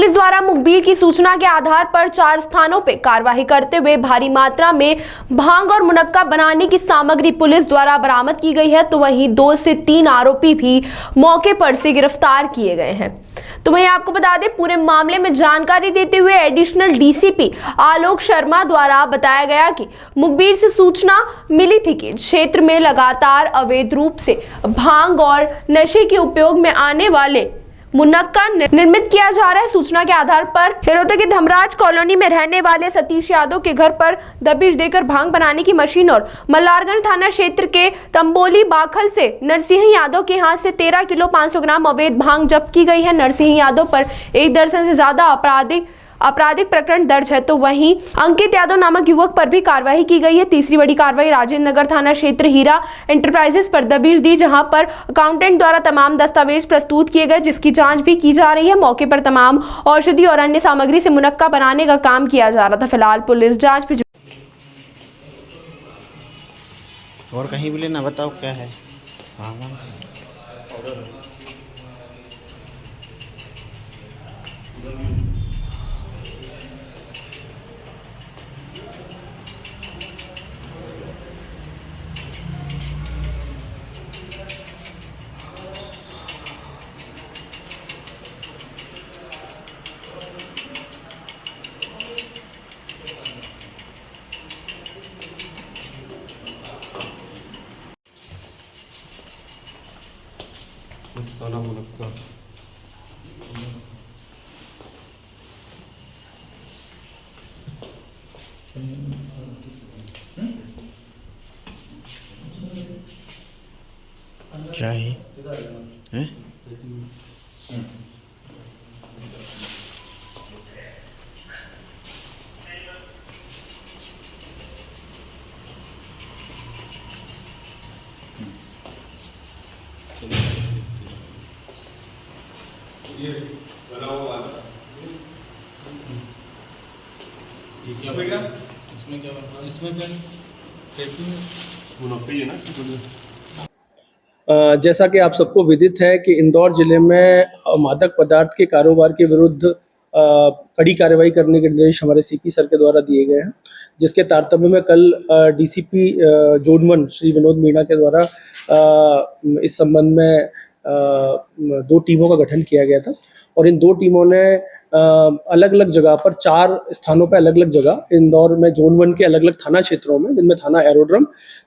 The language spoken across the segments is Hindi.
पुलिस द्वारा मुखबिर की सूचना के आधार पर 4 स्थानों पर कार्रवाई करते हुए भारी मात्रा में भांग और मुनक्का बनाने की सामग्री पुलिस द्वारा बरामद की गई है। तो वहीं 2 से 3 आरोपी भी मौके पर से गिरफ्तार किए गए हैं। तो वहीं आपको बता दें, पूरे मामले में जानकारी देते हुए एडिशनल डीसीपी आलोक शर्मा द्वारा बताया गया कि मुखबिर से सूचना मिली थी कि क्षेत्र में लगातार अवैध रूप से भांग और नशे के उपयोग में आने वाले मुनक्का निर्मित किया जा रहा है। सूचना के आधार पर हिरोते की धमराज कॉलोनी में रहने वाले सतीश यादव के घर पर दबिश देकर भांग बनाने की मशीन और मल्हारगंज थाना क्षेत्र के तंबोली बाखल से नरसिंह यादव के हाथ से 13 किलो 500 ग्राम अवैध भांग जब्त की गई है। नरसिंह यादव पर 1 दर्जन से ज्यादा आपराधिक प्रकरण दर्ज है। तो वहीं अंकित यादव नामक युवक पर भी कार्रवाई की गई है। तीसरी बड़ी कार्रवाई राजेंद्र नगर थाना क्षेत्र हीरा एंटरप्राइजेस पर दबिश दी, जहां पर अकाउंटेंट द्वारा तमाम दस्तावेज प्रस्तुत किए गए, जिसकी जांच भी की जा रही है। मौके पर तमाम औषधि और अन्य सामग्री से मुनक्का बनाने का काम किया जा रहा था। फिलहाल पुलिस जांच भी और कहीं भी लेना, बताओ क्या है। हाँ मस्ताना मुनक्का क्या है, हैं? ये बना हुआ वाला इसमें क्या बना, इसमें क्या मुनक्का ही है ना। जैसा कि आप सबको विदित है कि इंदौर जिले में मादक पदार्थ के कारोबार के विरुद्ध कड़ी कार्रवाई करने के निर्देश हमारे सीपी सर के द्वारा दिए गए हैं, जिसके तारतम्य में कल डीसीपी जोन 1 श्री विनोद मीणा के द्वारा इस संबंध में 2 टीमों का गठन किया गया था। और इन 2 टीमों ने अलग अलग जगह पर 4 स्थानों पर अलग अलग जगह इंदौर में जोन 1 के अलग अलग थाना क्षेत्रों में, जिनमें थाना एरोड्रम,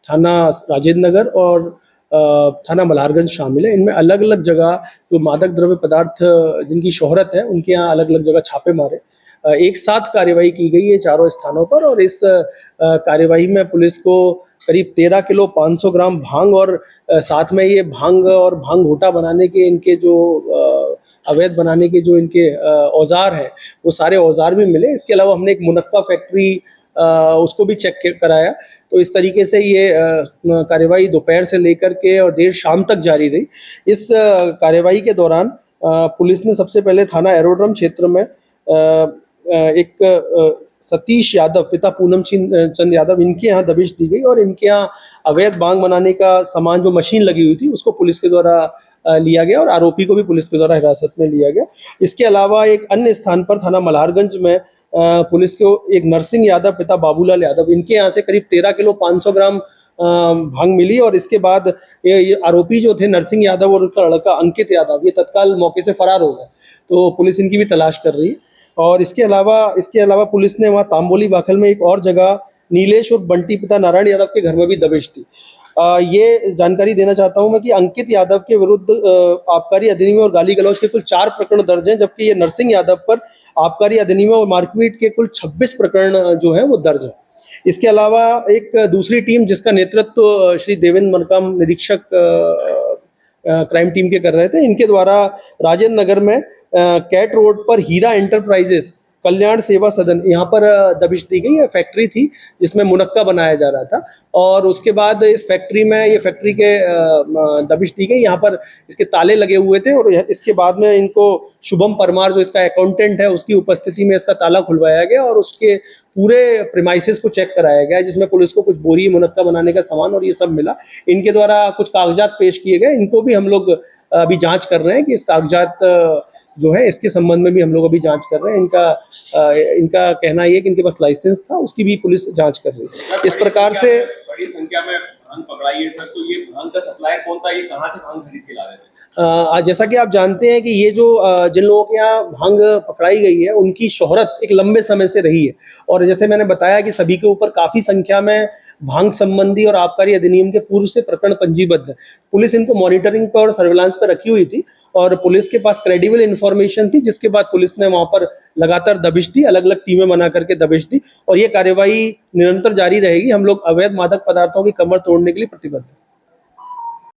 थाना राजेंद्र नगर और थाना मल्हारगंज शामिल है। इनमें अलग अलग जगह जो मादक द्रव्य पदार्थ जिनकी शोहरत है, उनके यहाँ अलग अलग जगह छापे मारे। एक साथ कार्रवाई की गई है 4 स्थानों पर, और इस कार्रवाई में पुलिस को करीब 13 किलो 500 ग्राम भांग और साथ में ये भांग और भांग घोटा बनाने के इनके जो अवैध बनाने के जो इनके औजार हैं, वो सारे औजार भी मिले। इसके अलावा हमने एक मुनक्का फैक्ट्री उसको भी चेक कराया। तो इस तरीके से ये कार्रवाई दोपहर से लेकर के और देर शाम तक जारी रही। इस कार्रवाई के दौरान पुलिस ने सबसे पहले थाना एरोड्रम क्षेत्र में एक सतीश यादव पिता पूनम चंद यादव, इनके यहाँ दबिश दी गई और इनके यहाँ अवैध भांग बनाने का सामान जो मशीन लगी हुई थी उसको पुलिस के द्वारा लिया गया और आरोपी को भी पुलिस के द्वारा हिरासत में लिया गया। इसके अलावा एक अन्य स्थान पर थाना मल्हारगंज में पुलिस को एक नरसिंह यादव पिता बाबूलाल यादव, इनके यहाँ से करीब 13 किलो 500 ग्राम भांग मिली। और इसके बाद ये आरोपी जो थे नरसिंह यादव और उनका लड़का अंकित यादव, ये तत्काल मौके से फरार हो गए। तो पुलिस इनकी भी तलाश कर रही है। और इसके अलावा पुलिस ने वहाँ तांबोली बाखल में एक और जगह नीलेश और बंटी पिता नारायण यादव के घर में भी दबिश दी। ये जानकारी देना चाहता हूं मैं कि अंकित यादव के विरुद्ध आबकारी अधिनियम और गाली गलौज के कुल 4 प्रकरण दर्ज हैं, जबकि ये नरसिंह यादव पर आबकारी अधिनियम और मारपीट के कुल 26 प्रकरण जो हैं वो दर्ज है। इसके अलावा एक दूसरी टीम जिसका नेतृत्व श्री देवेंद्र मरकाम निरीक्षक क्राइम टीम के कर रहे थे, इनके द्वारा राजेंद्र नगर में कैट रोड पर हीरा एंटरप्राइजेस कल्याण सेवा सदन, यहाँ पर दबिश दी गई है। फैक्ट्री थी जिसमें मुनक्का बनाया जा रहा था और उसके बाद इस फैक्ट्री में ये फैक्ट्री के दबिश दी गई। यहाँ पर इसके ताले लगे हुए थे और इसके बाद में इनको शुभम परमार जो इसका अकाउंटेंट है उसकी उपस्थिति में इसका ताला खुलवाया गया और उसके पूरे प्रीमाइसेस को चेक कराया गया, जिसमें पुलिस को कुछ बोरी मुनक्का बनाने का सामान और ये सब मिला। इनके द्वारा कुछ कागजात पेश किए गए, इनको भी हम लोग अभी जांच कर रहे हैं कि इस कागजात जो है इसके संबंध में भी हम लोग अभी जांच कर रहे हैं। इनका कहना ये है कि इनके पास लाइसेंस था, उसकी भी पुलिस जांच कर रही है। इस प्रकार से बड़ी संख्या में भांग पकड़ाई है सर, तो ये भांग का सप्लायर कौन था, ये कहाँ से भांग खरीद के ला रहे थे? जैसा कि आप जानते हैं कि ये जो जिन लोगों के यहाँ भांग पकड़ाई गई है उनकी शोहरत एक लंबे समय से रही है, और जैसे मैंने बताया कि सभी के ऊपर काफ़ी संख्या में भांग संबंधी और आबकारी अधिनियम के पूर्व से प्रकरण पंजीबद्ध है। पुलिस इनको मॉनिटरिंग पर और सर्विलांस पर रखी हुई थी और पुलिस के पास क्रेडिबल इन्फॉर्मेशन थी, जिसके बाद पुलिस ने वहाँ पर लगातार दबिश दी, अलग अलग टीमें बना करके दबिश दी, और ये कार्यवाही निरंतर जारी रहेगी। हम लोग अवैध मादक पदार्थों की कमर तोड़ने के लिए प्रतिबद्ध हैं।